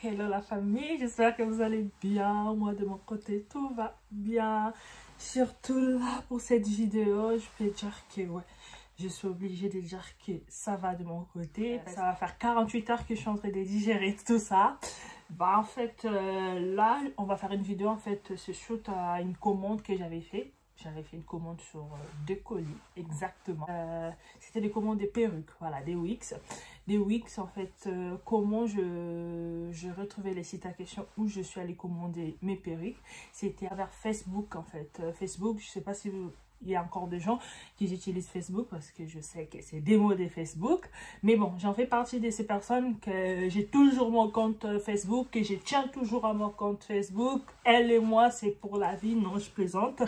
Hello la famille, j'espère que vous allez bien. Moi de mon côté tout va bien. Surtout là pour cette vidéo, je peux dire que ouais, je suis obligée de dire que ça va de mon côté. Ça va faire 48 heures que je suis en train de digérer tout ça. Bah en fait là on va faire une vidéo en fait, ce shoot à une commande que j'avais fait. J'avais fait une commande sur 2 colis, exactement. C'était des commandes de perruques, voilà, des wigs. Des wigs, en fait, comment je retrouvais les sites à question où je suis allée commander mes perruques. C'était vers Facebook, en fait. Facebook, je ne sais pas si il y a encore des gens qui utilisent Facebook parce que je sais que c'est démodé Facebook. Mais bon, j'en fais partie de ces personnes que j'ai toujours mon compte Facebook et je tiens toujours à mon compte Facebook. Elle et moi, c'est pour la vie. Non, je plaisante.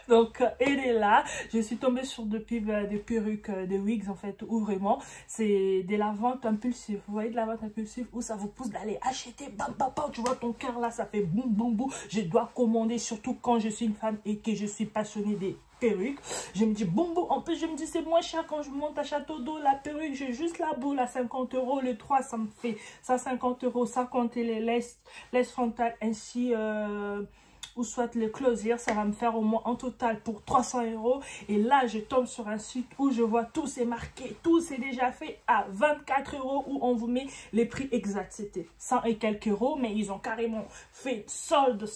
Donc elle est là, je suis tombée sur des pubs de perruques, de wigs en fait, où vraiment c'est de la vente impulsive. Vous voyez, de la vente impulsive où ça vous pousse d'aller acheter, bam bam bam, tu vois ton cœur là, ça fait boum boum boum. Je dois commander, surtout quand je suis une femme et que je suis passionnée des perruques. Je me dis boum boum, en plus je me dis c'est moins cher quand je monte à Château d'Eau, la perruque, j'ai juste la boule à 50 €, le 3 ça me fait 150 €, ça compter les laisses frontales ainsi ou soit le closier, ça va me faire au moins en total pour 300 €. Et là, je tombe sur un site où je vois tout c'est marqué, tout c'est déjà fait à 24 € où on vous met les prix exacts. C'était 100 et quelques euros, mais ils ont carrément fait solde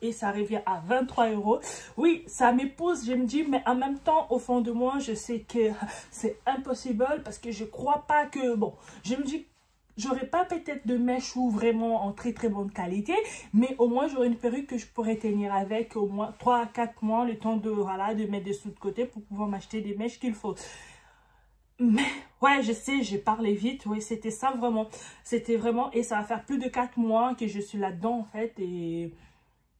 et ça revient à 23 €. Oui, ça m'épouse, je me dis, mais en même temps, au fond de moi, je sais que c'est impossible parce que je crois pas que, bon, je me dis, j'aurais pas peut-être de mèches ou vraiment en très bonne qualité, mais au moins j'aurais une perruque que je pourrais tenir avec au moins 3 à 4 mois, le temps de, voilà, de mettre des sous de côté pour pouvoir m'acheter des mèches qu'il faut. Mais ouais, je sais, j'ai parlé vite, oui, c'était ça vraiment. C'était vraiment, et ça va faire plus de 4 mois que je suis là-dedans en fait, et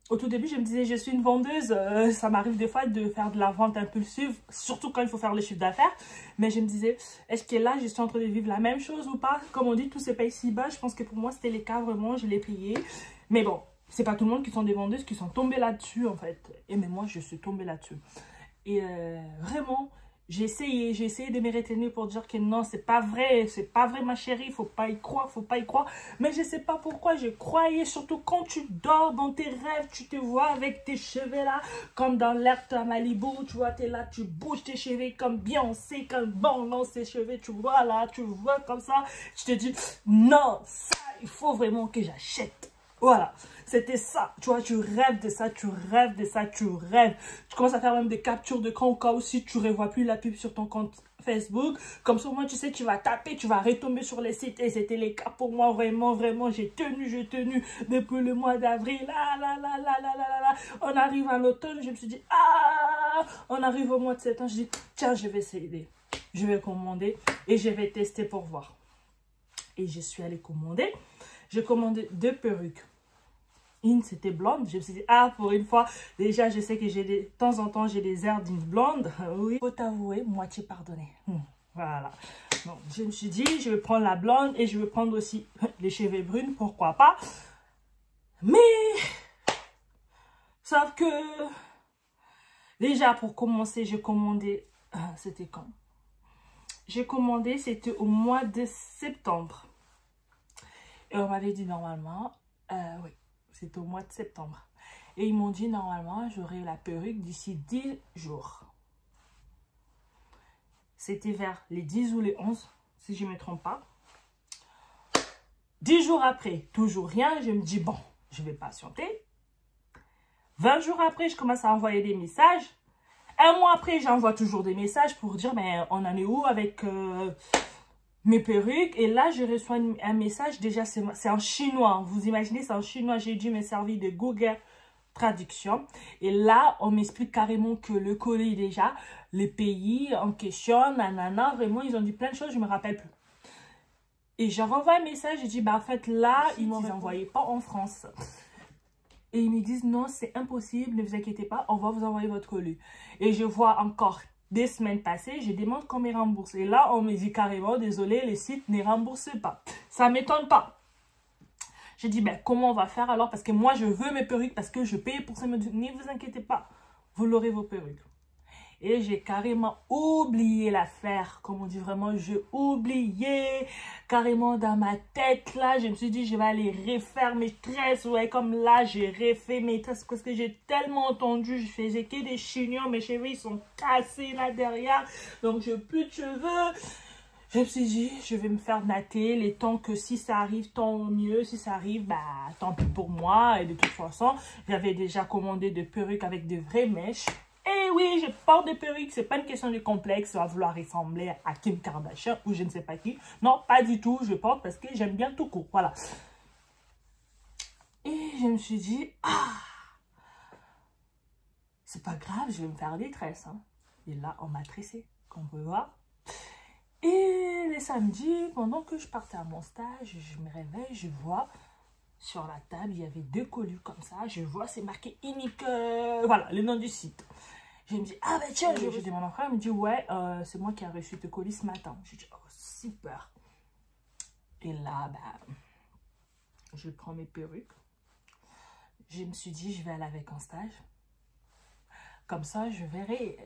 au tout début, je me disais, je suis une vendeuse. Ça m'arrive des fois de faire de la vente impulsive, surtout quand il faut faire le chiffre d'affaires. Mais je me disais, est-ce que là, je suis en train de vivre la même chose ou pas? Comme on dit, tout se paye si bas. Je pense que pour moi, c'était le cas vraiment. Je l'ai payé. Mais bon, c'est pas tout le monde qui sont des vendeuses qui sont tombées là-dessus, en fait. Et mais moi, je suis tombée là-dessus. Et vraiment, j'ai essayé de me retenir pour dire que non, c'est pas vrai ma chérie, faut pas y croire, mais je sais pas pourquoi je croyais, surtout quand tu dors dans tes rêves, tu te vois avec tes cheveux là, comme dans l'air à Malibu, tu vois, t'es là, tu bouges tes cheveux comme Beyoncé, comme bon lance ses cheveux, tu vois là, tu vois comme ça, tu te dis, non, ça, il faut vraiment que j'achète. Voilà, c'était ça, tu vois, tu rêves de ça, tu rêves. Tu commences à faire même des captures d'écran au cas où si tu ne revois plus la pub sur ton compte Facebook. Comme ça, moi, tu sais, tu vas taper, tu vas retomber sur les sites. Et c'était les cas pour moi, vraiment, j'ai tenu depuis le mois d'avril. On arrive à l'automne, je me suis dit, on arrive au mois de septembre. Je dis, tiens, je vais essayer, je vais commander et je vais tester pour voir. Et je suis allée commander. J'ai commandé 2 perruques. Une, c'était blonde. Je me suis dit, pour une fois, déjà, je sais que de temps en temps, j'ai des airs d'une blonde. Oui, faut t'avouer, moitié pardonné. Voilà. Donc, je me suis dit, je vais prendre la blonde et je vais prendre aussi les cheveux bruns, pourquoi pas. Mais, sauf que, déjà, pour commencer, j'ai commandé, c'était quand? J'ai commandé, c'était au mois de septembre. Et on m'avait dit normalement, oui, c'était au mois de septembre. Et ils m'ont dit normalement, j'aurai la perruque d'ici 10 jours. C'était vers les 10 ou les 11, si je ne me trompe pas. 10 jours après, toujours rien. Je me dis, bon, je vais patienter. 20 jours après, je commence à envoyer des messages. Un mois après, j'envoie toujours des messages pour dire, mais on en est où avec mes perruques? Et là, je reçois un message, déjà c'est en chinois, vous imaginez, c'est en chinois. J'ai dû me servir de Google Traduction et là on m'explique carrément que le colis, déjà les pays en question, nanana, vraiment ils ont dit plein de choses, je me rappelle plus. Et j'ai renvoyé un message, j'ai dit, bah en fait là ils m'ont envoyé pas en France. Et ils me disent, non, c'est impossible, ne vous inquiétez pas, on va vous envoyer votre colis. Et je vois encore des semaines passées, je demande qu'on me rembourse. Et là, on me dit carrément, désolé, le site ne rembourse pas. Ça ne m'étonne pas. J'ai dit, ben, comment on va faire alors? Parce que moi, je veux mes perruques, parce que je paye pour ça. Ils me disent, ne vous inquiétez pas, vous l'aurez vos perruques. Et j'ai carrément oublié l'affaire. Comme on dit vraiment, j'ai oublié carrément dans ma tête. Là, je me suis dit, je vais aller refaire mes tresses. Ouais, comme là, j'ai refait mes tresses parce que j'ai tellement entendu. Je faisais que des chignons. Mes cheveux, ils sont cassés là derrière. Donc, je n'ai plus de cheveux. Je me suis dit, je vais me faire natter les temps que si ça arrive, tant mieux. Si ça arrive, bah, tant pis pour moi. Et de toute façon, j'avais déjà commandé des perruques avec de vraies mèches. Et oui, je porte des perruques, c'est pas une question de complexe, à vouloir ressembler à Kim Kardashian ou je ne sais pas qui. Non, pas du tout, je porte parce que j'aime bien tout court, voilà. Et je me suis dit, ah, c'est pas grave, je vais me faire des tresses. Hein. Et là, on m'a tressé, comme on peut voir. Et les samedis, pendant que je partais à mon stage, je me réveille, je vois sur la table, il y avait 2 colis comme ça. Je vois, c'est marqué unique, voilà, le nom du site. Je me dis, ah ben tiens, je dis mon frère, il me dit, ouais, c'est moi qui ai reçu tes colis ce matin. Je dis, oh, super. Et là, ben, je prends mes perruques. Je me suis dit, je vais aller avec en stage. Comme ça, je verrai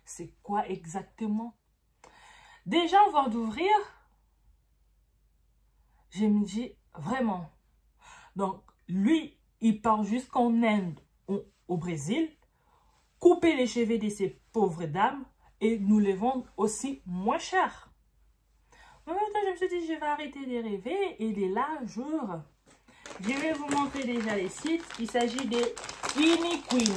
c'est quoi exactement. Déjà, avant d'ouvrir, je me dis, vraiment. Donc, lui, il part jusqu'en Inde, au Brésil, couper les cheveux de ces pauvres dames et nous les vendre aussi moins cher. En même temps, je me suis dit, je vais arrêter de rêver et dès là, j'ouvre. Je vais vous montrer déjà les sites. Il s'agit des Uniqueen.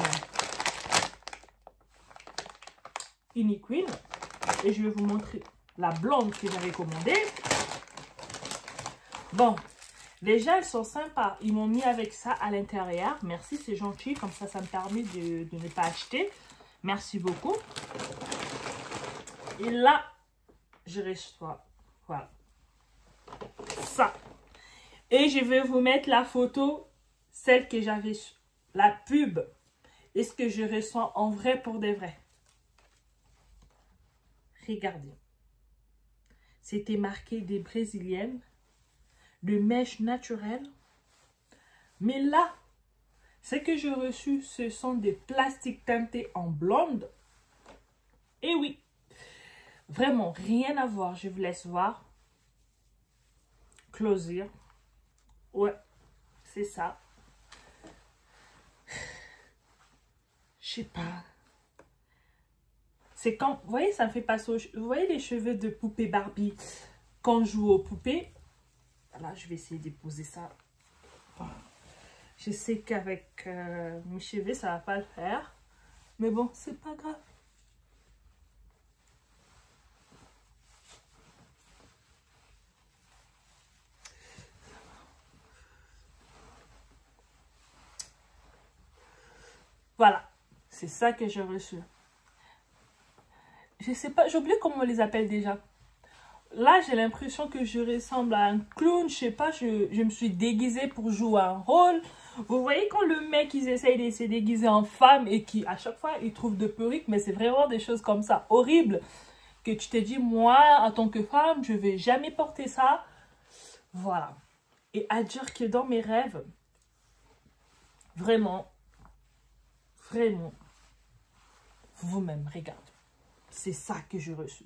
Uniqueen. Et je vais vous montrer la blonde que j'avais commandée. Bon, déjà, elles sont sympas. Ils m'ont mis avec ça à l'intérieur. Merci, c'est gentil. Comme ça me permet de ne pas acheter. Merci beaucoup. Et là, je reçois, voilà, ça. Et je vais vous mettre la photo, celle que j'avais, la pub. Et ce que je ressens en vrai pour de vrai. Regardez. C'était marqué des brésiliennes, de mèches naturelles. Mais là, ce que j'ai reçu, ce sont des plastiques teintés en blonde. Et oui, vraiment, rien à voir. Je vous laisse voir. Closure. Ouais, c'est ça. Je sais pas. C'est quand, vous voyez, ça me fait passer au... Vous voyez les cheveux de poupée Barbie quand on joue aux poupées? Là, je vais essayer de poser ça. Je sais qu'avec mes cheveux, ça va pas le faire. Mais bon, c'est pas grave. Voilà. C'est ça que j'ai reçu. Je sais pas, j'ai oublié comment on les appelle déjà. Là, j'ai l'impression que je ressemble à un clown. Je sais pas, je me suis déguisée pour jouer un rôle. Vous voyez quand le mec, ils essayent de se déguiser en femme et qui, à chaque fois, ils trouvent de perruques. Mais c'est vraiment des choses comme ça, horribles. Que tu te dis, moi, en tant que femme, je vais jamais porter ça. Voilà. Et à dire que dans mes rêves, vraiment, vous-même, regardez. C'est ça que j'ai reçu.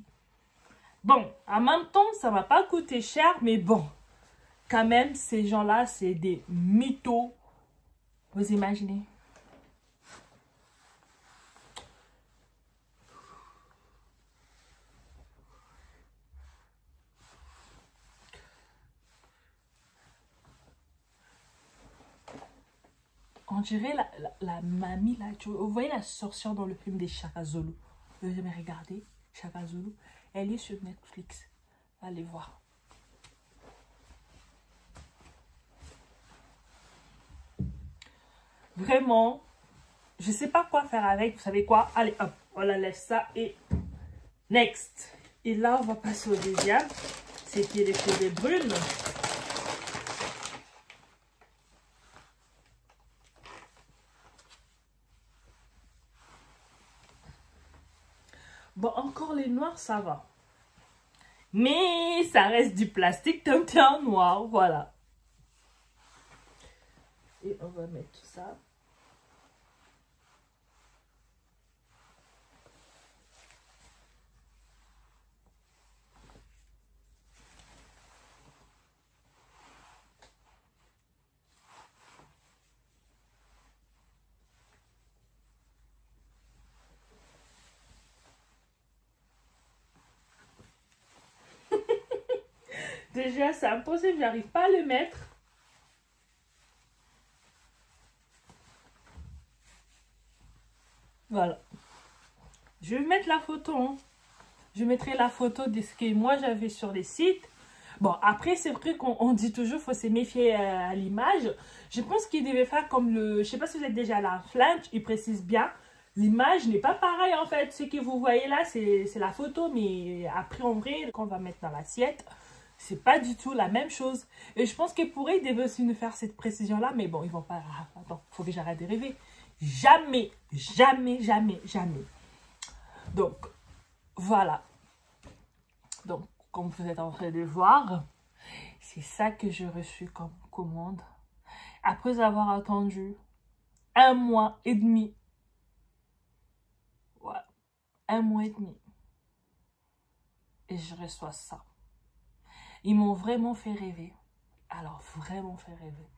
Bon, en même temps, ça ne m'a pas coûté cher, mais bon, quand même, ces gens-là, c'est des mythos. Vous imaginez? On dirait la mamie, là. Vous voyez la sorcière dans le film des Chaka Zulu? Vous avez jamais regardé Chaka Zulu? Elle est sur Netflix. Allez voir. Vraiment, je sais pas quoi faire avec. Vous savez quoi? Allez, hop, on la laisse ça et next. Et là, on va passer au deuxième. C'était les cheveux brunes. Bon, encore les noirs, ça va. Mais ça reste du plastique teinté en noir, voilà. Et on va mettre tout ça. Déjà, c'est impossible, j'arrive pas à le mettre. Voilà. Je vais mettre la photo. Hein. Je mettrai la photo de ce que moi j'avais sur les sites. Bon, après, c'est vrai qu'on dit toujours qu'il faut se méfier à l'image. Je pense qu'il devait faire comme le... Je sais pas si vous êtes déjà à la Flange, il précise bien. L'image n'est pas pareille en fait. Ce que vous voyez là, c'est la photo. Mais après, en vrai, quand on va mettre dans l'assiette, c'est pas du tout la même chose. Et je pense que pour eux, ils devaient aussi nous faire cette précision-là. Mais bon, ils vont pas... Attends, faut que j'arrête de rêver. Jamais, jamais, jamais, jamais. Donc, voilà. Donc, comme vous êtes en train de voir, c'est ça que j'ai reçu comme commande. Après avoir attendu 1 mois et demi. Voilà. 1 mois et demi. Et je reçois ça. Ils m'ont vraiment fait rêver. Alors, vraiment fait rêver.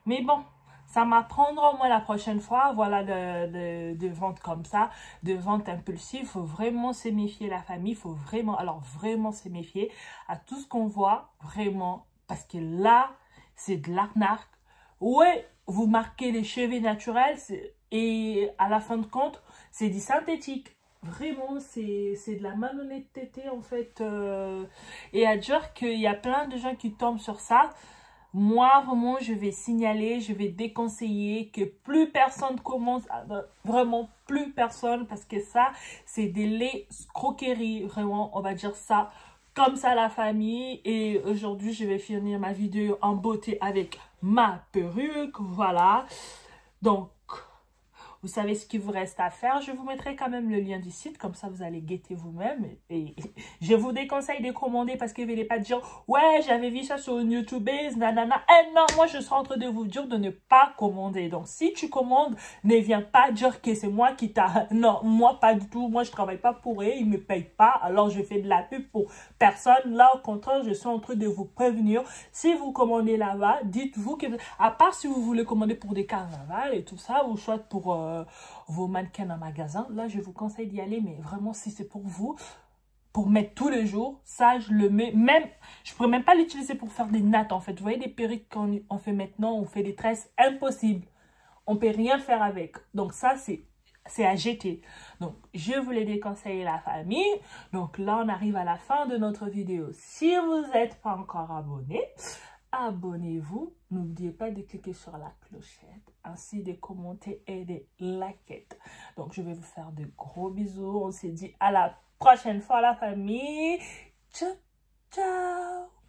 Mais bon, ça m'apprendra au moins la prochaine fois, voilà, de vente comme ça, de vente impulsive. Il faut vraiment se méfier la famille, il faut vraiment, alors vraiment se méfier à tout ce qu'on voit, vraiment. Parce que là, c'est de l'arnaque. Ouais, vous marquez les cheveux naturels et à la fin de compte, c'est du synthétique. Vraiment, c'est de la malhonnêteté en fait. Et à dire qu'il y a plein de gens qui tombent sur ça. Moi, vraiment, je vais signaler, je vais déconseiller que plus personne commence, vraiment plus personne, parce que ça, c'est des l'escroqueries, vraiment, on va dire ça, comme ça la famille. Et aujourd'hui, je vais finir ma vidéo en beauté avec ma perruque, voilà. Donc, vous savez ce qu'il vous reste à faire. Je vous mettrai quand même le lien du site. Comme ça, vous allez guetter vous-même. Et je vous déconseille de commander parce que vous n'allez pas dire « Ouais, j'avais vu ça sur YouTube, nanana. » Eh non, moi, je serai en train de vous dire de ne pas commander. Donc, si tu commandes, ne viens pas dire que c'est moi qui t'a... Non, moi, pas du tout. Moi, je ne travaille pas pour eux. Ils ne me payent pas. Alors, je fais de la pub pour personne. Là, au contraire, je suis en train de vous prévenir. Si vous commandez là-bas, dites-vous que... À part si vous voulez commander pour des carnavals et tout ça, ou soit pour... vos mannequins en magasin, là je vous conseille d'y aller, mais vraiment si c'est pour vous, pour mettre tous les jours, ça je le mets, même, je pourrais même pas l'utiliser pour faire des nattes en fait, vous voyez des perruques qu'on fait maintenant, on fait des tresses, impossible, on peut rien faire avec, donc ça c'est à jeter. Donc, je voulais déconseiller la famille. Donc là, on arrive à la fin de notre vidéo. Si vous n'êtes pas encore abonné, abonnez-vous. N'oubliez pas de cliquer sur la clochette, ainsi de commenter et de liker. Donc, je vais vous faire de gros bisous. On se dit à la prochaine fois, la famille. Ciao, ciao.